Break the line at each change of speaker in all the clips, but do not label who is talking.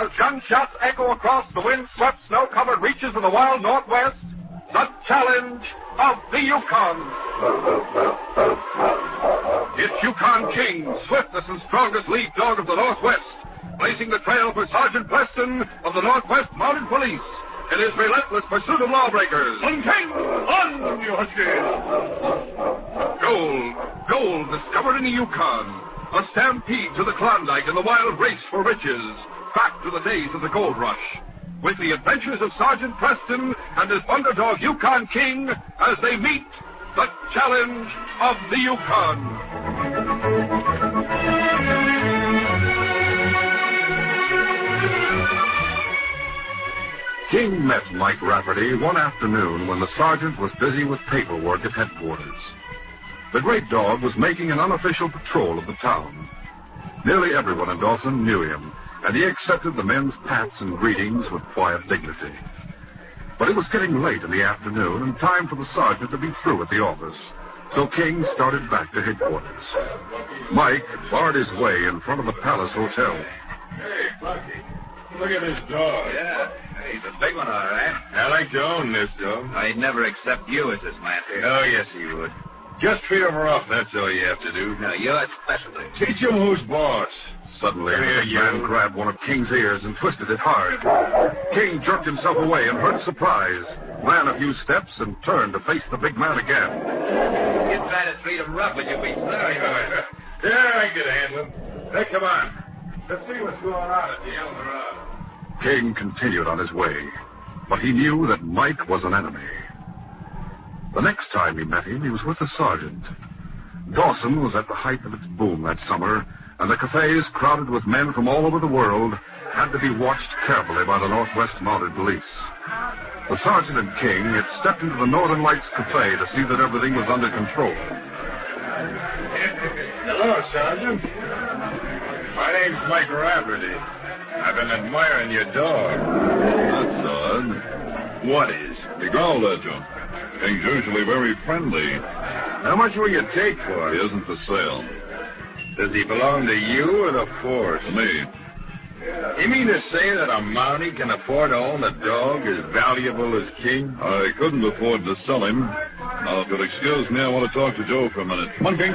As gunshots echo across the wind-swept, snow-covered reaches of the wild Northwest, the challenge of the Yukon. It's Yukon King, swiftest and strongest lead dog of the Northwest, blazing the trail for Sergeant Preston of the Northwest Mounted Police in his relentless pursuit of lawbreakers. On King! On, you huskies! Gold discovered in the Yukon. A stampede to the Klondike and the wild race for riches. Back to the days of the gold rush, with the adventures of Sergeant Preston and his wonder dog Yukon King as they meet the challenge of the Yukon. King met Mike Rafferty one afternoon when the sergeant was busy with paperwork at headquarters. The great dog was making an unofficial patrol of the town. Nearly everyone in Dawson knew him, and he accepted the men's pats and greetings with quiet dignity. But it was getting late in the afternoon and time for the sergeant to be through at the office, so King started back to headquarters. Mike barred his way in front of the Palace Hotel.
Hey, Bucky, look at this dog.
Yeah, he's a big one, all right.
I like to own this dog.
I'd never accept you as his master.
Oh, yes, he would. Just treat him rough, that's all you have to do.
No, you're specialty.
Teach him who's boss.
Suddenly, the man grabbed one of King's ears and twisted it hard. King jerked himself away in hurt surprise, ran a few steps, and turned to face the big man again.
You try to treat him rough, but you'll be sorry.
Yeah, I can handle him. Hey, come on. Let's see what's going on at the El Dorado.
King continued on his way, but he knew that Mike was an enemy. The next time he met him, he was with the sergeant. Dawson was at the height of its boom that summer, and the cafes, crowded with men from all over the world, had to be watched carefully by the Northwest Mounted Police. The sergeant and King had stepped into the Northern Lights Cafe to see that everything was under control.
Hello, Sergeant. My name's Mike Rafferty. I've been admiring your dog.
That's odd.
What is?
He growled at you. King's usually very friendly.
How much will you take for
He
it?
isn't for sale.
Does he belong to you or the force?
To me.
You mean to say that a Mountie can afford to own a dog as valuable as King?
I couldn't afford to sell him. Now, if you'll excuse me, I want to talk to Joe for a minute. Come on, King.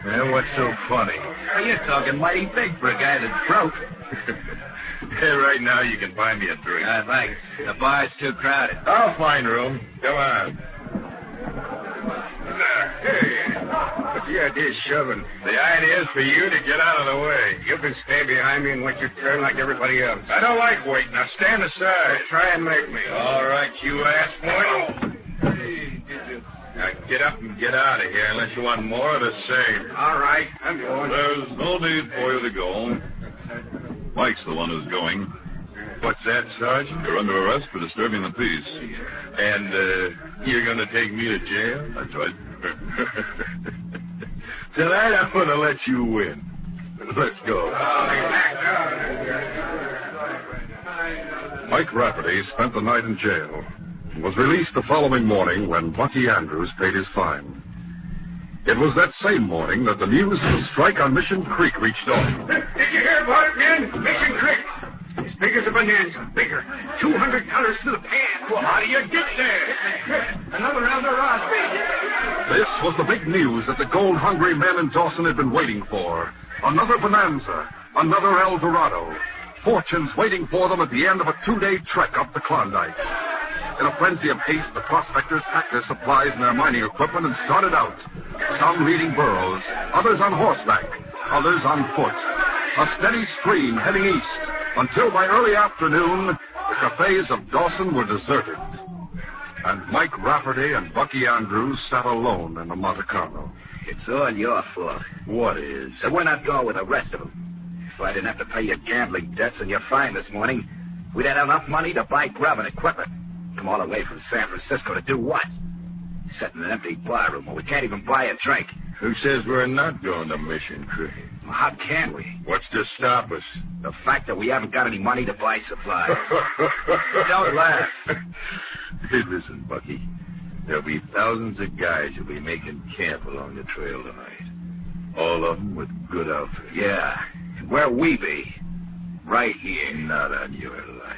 Well, what's so funny?
Well, you're talking mighty big for a guy that's broke.
Hey, right now you can buy me a drink.
Thanks. The bar's too crowded.
I'll find room. Come on. Hey, what's the idea of shoving? The idea is for you to get out of the way. You can stay behind me and wait your turn like everybody else. I don't like waiting. Now stand aside. Try and make me. All right, you ass boy. Now get up and get out of here unless you want more of the same. All right, I'm going.
There's no need for you to go. Mike's the one who's going.
What's that, Sergeant?
You're under arrest for disturbing the peace.
And you're going to take me to jail?
That's right.
Tonight I'm going to let you win. Let's go.
Mike Rafferty spent the night in jail and was released the following morning when Bucky Andrews paid his fine. It was that same morning that the news of the strike on Mission Creek reached Dawson.
Did you hear about it, men? Mission Creek. As big as a bonanza. Bigger. $200 to the pan. Well, how do you get there? Another El Dorado.
This was the big news that the gold-hungry men in Dawson had been waiting for. Another bonanza. Another El Dorado. Fortunes waiting for them at the end of a 2-day trek up the Klondike. In a frenzy of haste, the prospectors packed their supplies and their mining equipment and started out. Some leading burros, others on horseback, others on foot. A steady stream heading east, until by early afternoon, the cafes of Dawson were deserted. And Mike Rafferty and Bucky Andrews sat alone in the Monte Carlo.
It's all your fault.
What is?
So we're not going with the rest of them. If I didn't have to pay your gambling debts and your fine this morning, we'd had enough money to buy grub and equipment. Come all the way from San Francisco to do what? Sit in an empty bar room where we can't even buy a drink.
Who says we're not going to Mission Creek?
Well, how can we?
What's to stop us?
The fact that we haven't got any money to buy supplies. Don't laugh.
Hey, listen, Bucky. There'll be thousands of guys who'll be making camp along the trail tonight. All of them with good outfits.
Yeah, and Where we be? Right here.
Not on your life.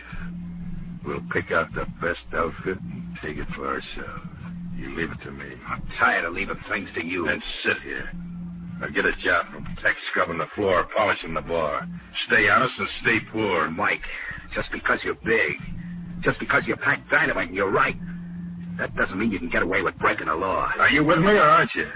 We'll pick out the best outfit and take it for ourselves. You leave it to me.
I'm tired of leaving things to you.
Then sit here. Now get a job from tech scrubbing the floor, polishing the bar. Stay honest and stay poor.
Mike, just because you're big, just because you pack dynamite and you're right, that doesn't mean you can get away with breaking the law.
Are you with me or aren't you?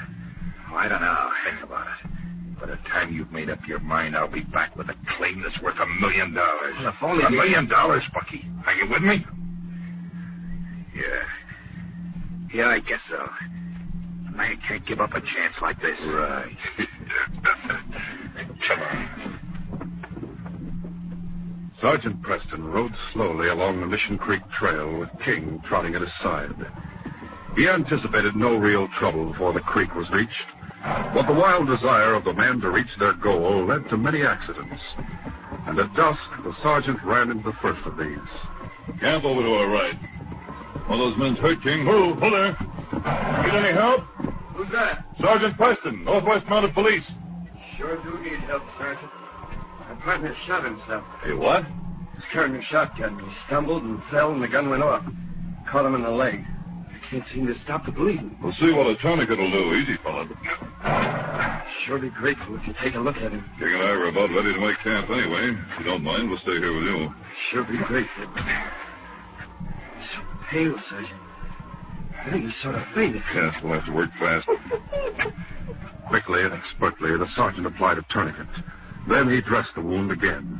Oh, I don't know.
Think about it. By the time you've made up your mind, I'll be back with a claim that's worth $1 million.
Well, if only
$1 million, Bucky. Are you with me?
Yeah, I guess so. A man can't give up a chance like this.
Right. Come on.
Sergeant Preston rode slowly along the Mission Creek Trail with King trotting at his side. He anticipated no real trouble before the creek was reached, but the wild desire of the men to reach their goal led to many accidents. And at dusk, the sergeant ran into the first of these.
Camp over to our right. One of those men's hurt, King. Hold there. Need any help?
Who's that?
Sergeant Preston, Northwest Mounted Police.
Sure do need help, Sergeant. My partner shot himself.
Hey, what?
He's carrying a shotgun. He stumbled and fell, and the gun went off. Caught him in the leg. I can't seem to stop the bleeding.
We'll see what a tourniquet will do. Easy, fella.
Sure be grateful if you take a look at him.
King and I were about ready to make camp anyway. If you don't mind, we'll stay here with you.
Sure be grateful. He's so pale, Sergeant. I think he's sort of fainted.
Yes, we'll have to work fast.
Quickly and expertly, the sergeant applied a tourniquet. Then he dressed the wound again.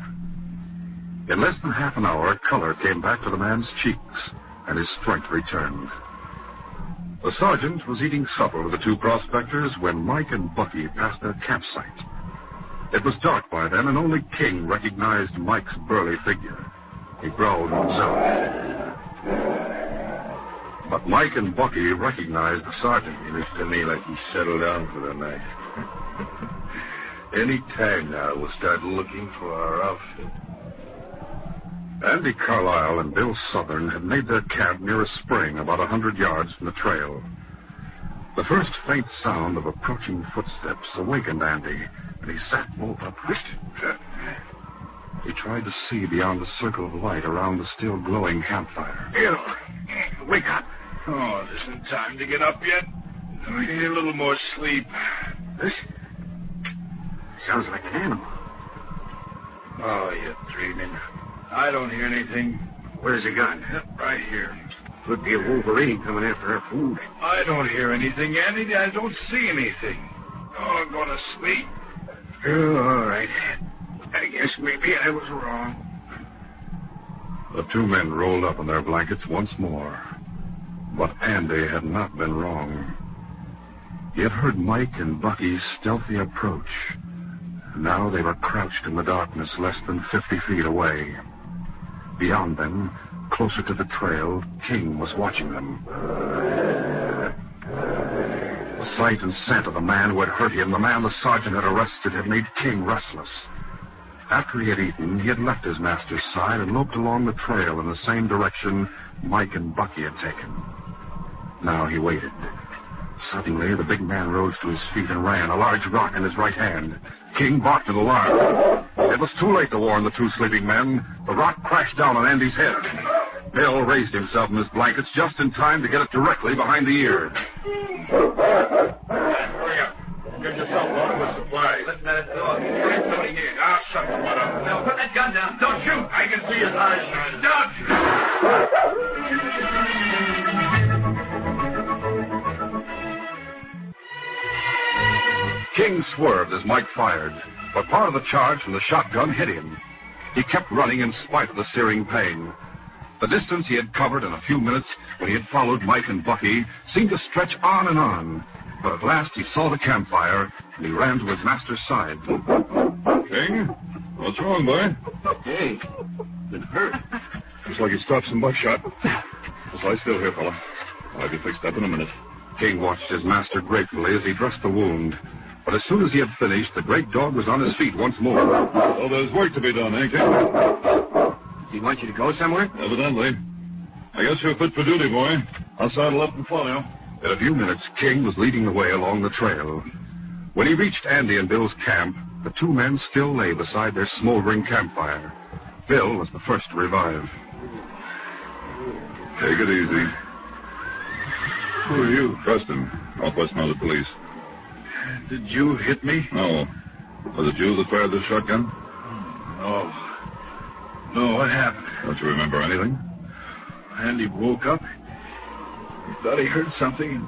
In less than half an hour, color came back to the man's cheeks, and his strength returned. The sergeant was eating supper with the two prospectors when Mike and Bucky passed their campsite. It was dark by then, and only King recognized Mike's burly figure. He growled himself. But Mike and Bucky recognized the sergeant.
He looks to me like he settled down for the night. Any time now, we'll start looking for our outfit.
Andy Carlisle and Bill Southern had made their camp near a spring about 100 yards from the trail. The first faint sound of approaching footsteps awakened Andy, and he sat bolt upright. He tried to see beyond the circle of light around the still glowing campfire.
Bill, wake up. Oh, this isn't time to get up yet. We need a little more sleep.
This sounds like an animal.
Oh, you're dreaming. I don't hear anything.
Where's the gun?
Right here.
Could be a wolverine coming after our food.
I don't hear anything, Andy. I don't see anything. Oh, I'm going to sleep.
Oh, all right. I guess maybe I was wrong.
The two men rolled up in their blankets once more. But Andy had not been wrong. He had heard Mike and Bucky's stealthy approach. Now they were crouched in the darkness less than 50 feet away. Beyond them, closer to the trail, King was watching them. The sight and scent of the man who had hurt him, the man the sergeant had arrested, had made King restless. After he had eaten, he had left his master's side and loped along the trail in the same direction Mike and Bucky had taken. Now he waited. Suddenly, the big man rose to his feet and ran, a large rock in his right hand. King barked in alarm. It was too late to warn the two sleeping men. The rock crashed down on Andy's head. Bill raised himself in his blankets just in time to get it directly behind the ear.
Hurry up. Get yourself loaded with supplies.
Listen to that dog. There's somebody here.
Ah, shut the butt up.
No, put that gun down. Don't shoot.
I can see his eyes shining.
Don't shoot.
King swerved as Mike fired, but part of the charge from the shotgun hit him. He kept running in spite of the searing pain. The distance he had covered in a few minutes when he had followed Mike and Bucky seemed to stretch on and on. But at last he saw the campfire, and he ran to his master's side.
King? What's wrong, boy?
Hey, been hurt.
Looks like he stopped some buckshot. Just lie still here, fella. I'll have you fixed up in a minute.
King watched his master gratefully as he dressed the wound. But as soon as he had finished, the great dog was on his feet once more.
So there's work to be done, eh, King?
Does he want you to go somewhere?
Evidently. I guess you're fit for duty, boy. I'll saddle up and follow you.
In a few minutes, King was leading the way along the trail. When he reached Andy and Bill's camp, the two men still lay beside their smoldering campfire. Bill was the first to revive.
Take it easy.
Who are you?
Preston, Northwest Mounted Police.
Did you hit me?
No. Was it you that fired the shotgun?
No. No, what happened?
Don't you remember anything?
Andy woke up. He thought he heard something.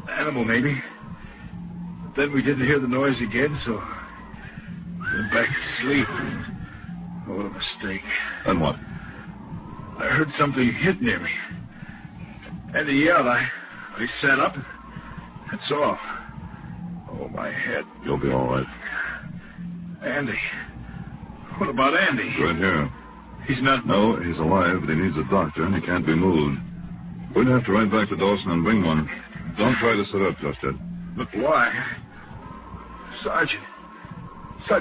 Animal, maybe. Then we didn't hear the noise again, so went back to sleep. Oh, what a mistake.
Then what?
I heard something hit near me. And he yelled. I sat up and it's off. Oh, my head.
You'll be all right.
Andy. What about Andy?
Right here.
He's not...
No, he's alive, but he needs a doctor, and he can't be moved. We'd have to ride back to Dawson and bring one. Don't try to sit up just yet.
But why? Sergeant,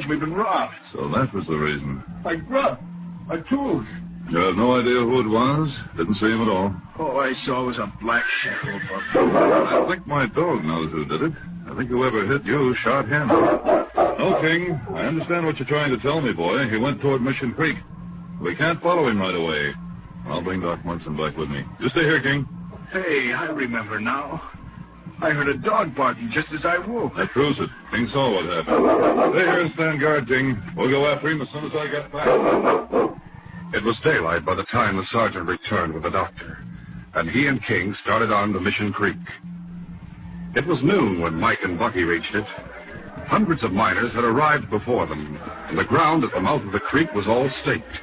we've been robbed.
So that was the reason.
My grub, my tools.
You have no idea who it was? Didn't see him at all?
All I saw was a black shadow above me.
I think my dog knows who did it. I think whoever hit you shot him. No, King. I understand what you're trying to tell me, boy. He went toward Mission Creek. We can't follow him right away. I'll bring Doc Munson back with me. You stay here, King.
Hey, I remember now. I heard a dog barking just as I woke.
That proves it. King saw what happened. Stay here and stand guard, King. We'll go after him as soon as I get back.
It was daylight by the time the sergeant returned with the doctor, and he and King started on to Mission Creek. It was noon when Mike and Bucky reached it. Hundreds of miners had arrived before them, and the ground at the mouth of the creek was all staked.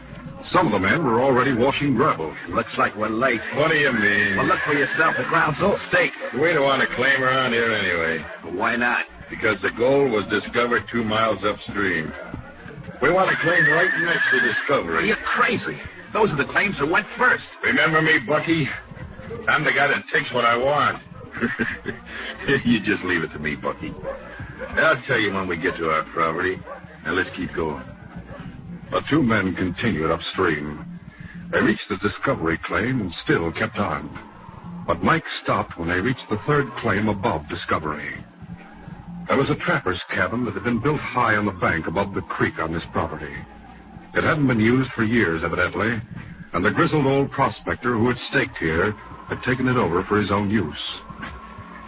Some of the men were already washing gravel.
Looks like we're late.
What do you mean?
Well, look for yourself. The ground's all staked.
We don't want to claim around here anyway.
Why not?
Because the gold was discovered 2 miles upstream. We want to claim right next to discovery.
You're crazy. Those are the claims that went first.
Remember me, Bucky? I'm the guy that takes what I want.
You just leave it to me, Bucky. I'll tell you when we get to our property. Now, let's keep going.
The two men continued upstream. They reached the discovery claim and still kept on. But Mike stopped when they reached the third claim above discovery. There was a trapper's cabin that had been built high on the bank above the creek on this property. It hadn't been used for years, evidently, and the grizzled old prospector who had staked here had taken it over for his own use.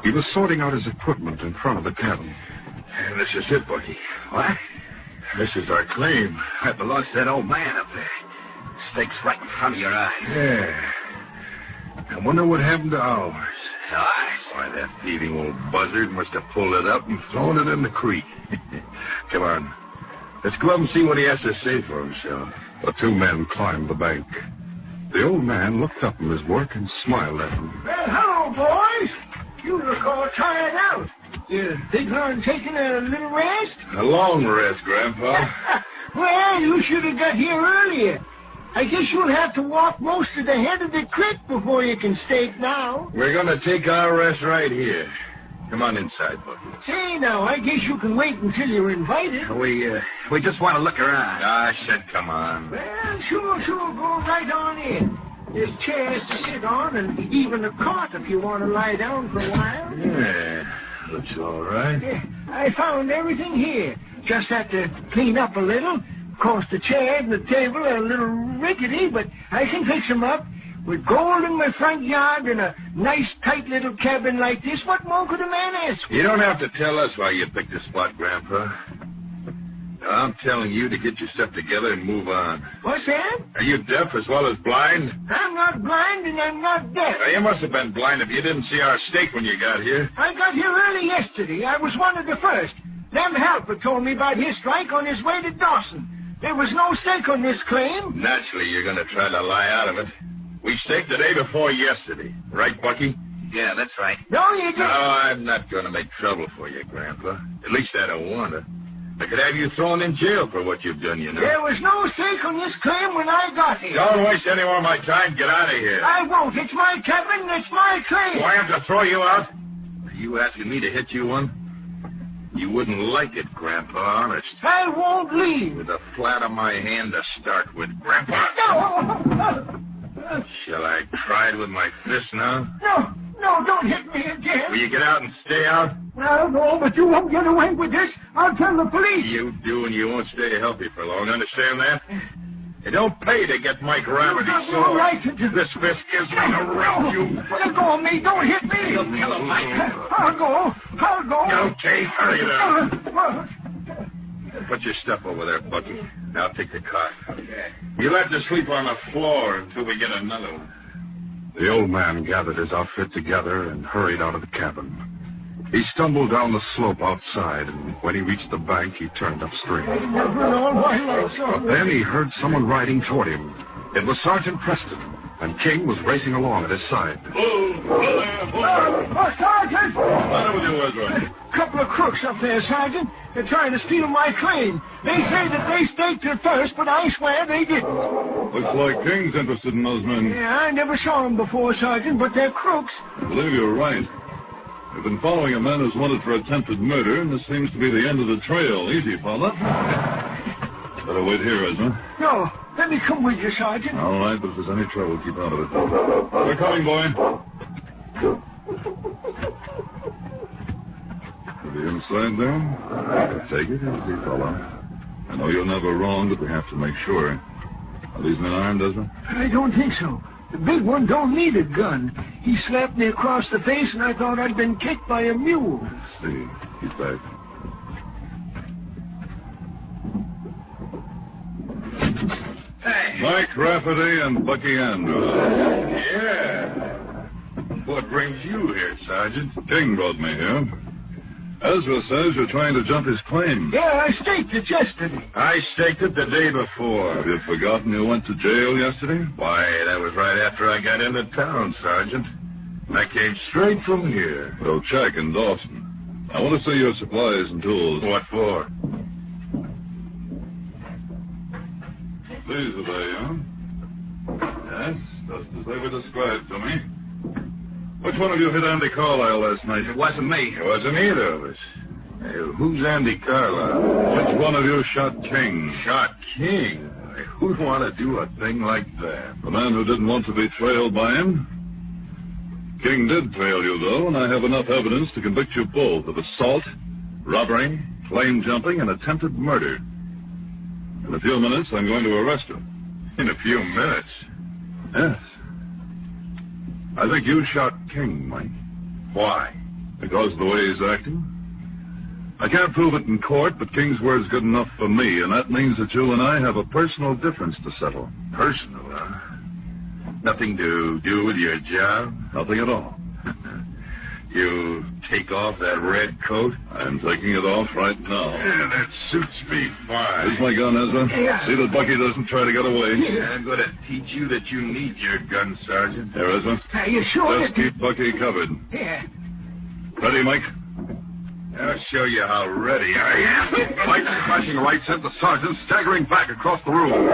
He was sorting out his equipment in front of the cabin.
And this is it, Bucky.
What?
This is our claim.
That belongs to that old man up there. Stakes right in front of your eyes.
Yeah. I wonder what happened to ours.
Ours?
Why, that thieving old buzzard must have pulled it up and thrown it in the creek. Come on. Let's go up and see what he has to say for himself.
The two men climbed the bank. The old man looked up from his work and smiled at them.
Well, hello, boys. You look all tired out. You think on taking a little rest?
A long rest, Grandpa.
Well, you should have got here earlier. I guess you'll have to walk most of the head of the creek before you can stake now.
We're going to take our rest right here. Come on inside, Bucky.
Say, now, I guess you can wait until you're invited.
We just want to look around.
I said come on.
Well, sure, go right on in. There's chairs to sit on and even a cot if you want to lie down for a while.
Yeah, looks all right.
Yeah, I found everything here. Just have to clean up a little. Of course, the chair and the table are a little rickety, but I can fix them up. With gold in my front yard and a nice, tight little cabin like this, what more could a man ask for?
You don't have to tell us why you picked this spot, Grandpa. I'm telling you to get yourself together and move on.
What's that?
Are you deaf as well as blind?
I'm not blind and I'm not deaf.
Now, you must have been blind if you didn't see our stake when you got here.
I got here early yesterday. I was one of the first. Lem Halper told me about his strike on his way to Dawson. There was no stake on this claim.
Naturally, you're going to try to lie out of it. We staked the day before yesterday. Right, Bucky?
Yeah, that's right.
No, you didn't.
No, I'm not going to make trouble for you, Grandpa. At least I don't want to. I could have you thrown in jail for what you've done, you know.
There was no stake on this claim when I got here.
Don't waste any more of my time. Get out of here.
I won't. It's my cabin. It's my claim.
Do I have to throw you out? Are you asking me to hit you one? You wouldn't like it, Grandpa, honest.
I won't leave.
With the flat of my hand to start with, Grandpa.
No.
Shall I try it with my fist now?
No, don't hit me again.
Will you get out and stay out?
I'll go, but you won't get away with this. I'll tell the police.
You do, and you won't stay healthy for long. Understand that? It don't pay to get Mike Rafferty's sword.
No right to do.
This fist gives me the right to...
Let go of me. Don't hit me.
You'll kill him, Mike.
I'll go.
Okay, hurry now. Put your stuff over there, Bucky. Now take the car. Okay. You'll have to sleep on the floor until we get another one.
The old man gathered his outfit together and hurried out of the cabin. He stumbled down the slope outside, and when he reached the bank, he turned upstream. Then he heard someone riding toward him. It was Sergeant Preston, and King was racing along at his side.
Sergeant!
What with you, Ezra?
A couple of crooks up there, Sergeant. They're trying to steal my claim. They say that they staked it first, but I swear they didn't.
Looks like King's interested in those men.
Yeah, I never saw them before, Sergeant, but they're crooks.
I believe you're right. We've been following a man who's wanted for attempted murder, and this seems to be the end of the trail. Easy, fella. Better wait here, Ezra.
No, let me come with you, Sergeant.
All right, but if there's any trouble, keep out of it. We're coming, boy. Are you inside there? Take it easy, fella. I know you're never wrong, but we have to make sure. Are these men armed, Ezra?
I don't think so. The big one don't need a gun. He slapped me across the face, and I thought I'd been kicked by a mule.
Let's see. He's back.
Hey.
Mike Rafferty and Bucky Andrews.
Yeah. What brings you here, Sergeant?
King brought me here. Ezra says you're trying to jump his claim.
Yeah, I staked it yesterday.
I staked it the day before.
Have you forgotten you went to jail yesterday?
Why, that was right after I got into town, Sergeant. I came straight from here.
Well, check in Dawson. I want to see your supplies and tools.
What for?
These are they, huh? Yes, just as they were described to me. Which one of you hit Andy Carlisle last night?
It wasn't me. It wasn't either of us. Hey, who's Andy Carlisle?
Which one of you shot King?
Shot King? Who'd want to do a thing like that?
The man who didn't want to be trailed by him? King did trail you, though, and I have enough evidence to convict you both of assault, robbery, claim jumping, and attempted murder. In a few minutes, I'm going to arrest you.
In a few minutes?
Yes. I think you shot King, Mike.
Why?
Because of the way he's acting. I can't prove it in court, but King's word's good enough for me, and that means that you and I have a personal difference to settle.
Personal, huh? Nothing to do with your job?
Nothing at all.
You take off that red coat?
I'm taking it off right now.
Yeah, that suits me fine.
Here's my gun, Ezra.
Yeah.
See that Bucky doesn't try to get away.
Yeah, I'm going to teach you that you need your gun, Sergeant.
Here, Ezra.
Are you sure?
Just keep Bucky covered.
Yeah.
Ready, Mike?
I'll show you how ready I am.
Mike's flashing right sent the sergeant staggering back across the room.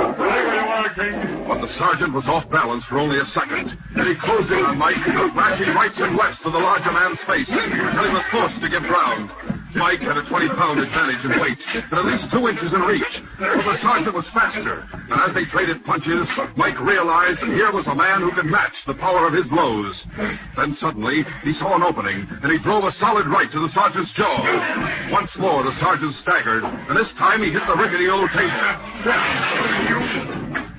But the sergeant was off balance for only a second, and he closed in on Mike, flashing rights and lefts to the larger man's face until he was forced to give ground. Mike had a 20-pound advantage in weight, and at least 2 inches in reach. But the sergeant was faster, and as they traded punches, Mike realized that here was a man who could match the power of his blows. Then suddenly, he saw an opening, and he drove a solid right to the sergeant's jaw. Once more, the sergeant staggered, and this time he hit the rickety old table.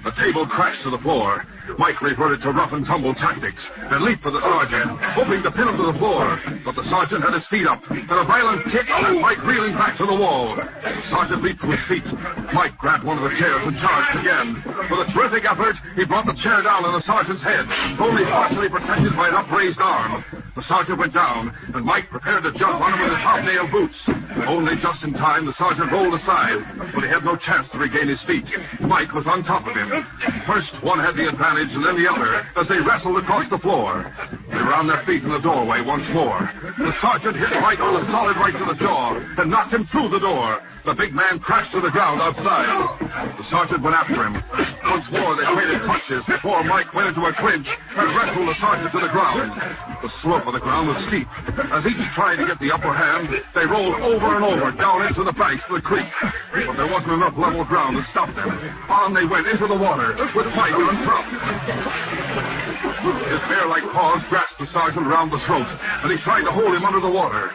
The table crashed to the floor. Mike reverted to rough-and-tumble tactics and leaped for the sergeant, hoping to pin him to the floor. But the sergeant had his feet up, and a violent kick sent Mike reeling back to the wall. The sergeant leaped to his feet. Mike grabbed one of the chairs and charged again. With a terrific effort, he brought the chair down on the sergeant's head, only partially protected by an upraised arm. The sergeant went down, and Mike prepared to jump on him with his hobnail boots. Only just in time, the sergeant rolled aside, but he had no chance to regain his feet. Mike was on top of him. First, one had the advantage, and then the other, as they wrestled across the floor. They were on their feet in the doorway once more. The sergeant hit Mike on a solid right to the jaw and knocked him through the door. The big man crashed to the ground outside. The sergeant went after him. Once more, they traded punches before Mike went into a clinch and wrestled the sergeant to the ground. The slope of the ground was steep. As each tried to get the upper hand, they rolled over and over down into the banks of the creek. But there wasn't enough level ground to stop them. On they went into the water with Mike on top. His bear-like paws grasped the sergeant around the throat, and he tried to hold him under the water.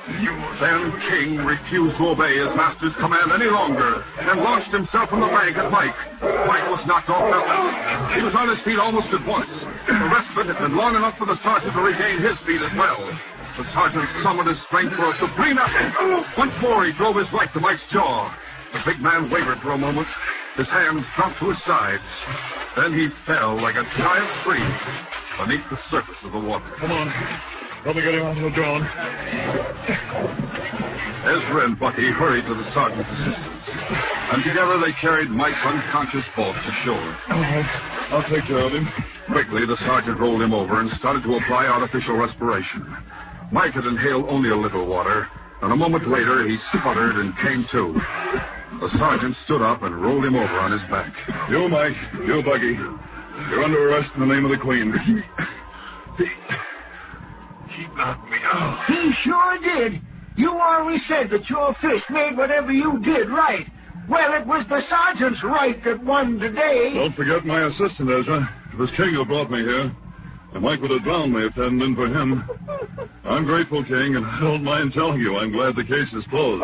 Then King refused to obey his master's command any longer and launched himself from the bank at Mike. Mike was knocked off balance. He was on his feet almost at once. The respite had been long enough for the sergeant to regain his feet as well. The sergeant summoned his strength for a supreme effort. Once more, he drove his right to Mike's jaw. The big man wavered for a moment. His hands dropped to his sides. Then he fell like a giant tree beneath the surface of the water.
Come on. Help me get him out of the drone.
Ezra and Bucky hurried to the sergeant's assistance, and together they carried Mike's unconscious corpse ashore.
All right. I'll take care of him.
Quickly, the sergeant rolled him over and started to apply artificial respiration. Mike had inhaled only a little water, and a moment later he sputtered and came to. The sergeant stood up and rolled him over on his back.
You, Mike. You, Bucky. You're under arrest in the name of the Queen.
He knocked me out.
He sure did. You always said that your fist made whatever you did right. Well, it was the sergeant's right that won today.
Don't forget my assistant, Ezra. It was King who brought me here. And Mike would have drowned me if it hadn't been for him. I'm grateful, King, and I don't mind telling you I'm glad the case is closed.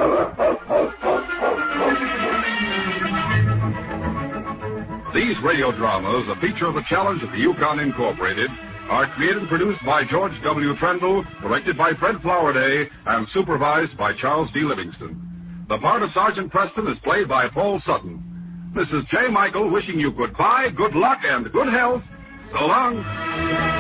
These radio dramas, a feature of the Challenge of the Yukon Incorporated, are created and produced by George W. Trendle, directed by Fred Flowerday, and supervised by Charles D. Livingston. The part of Sergeant Preston is played by Paul Sutton. This is J. Michael wishing you goodbye, good luck, and good health. So long.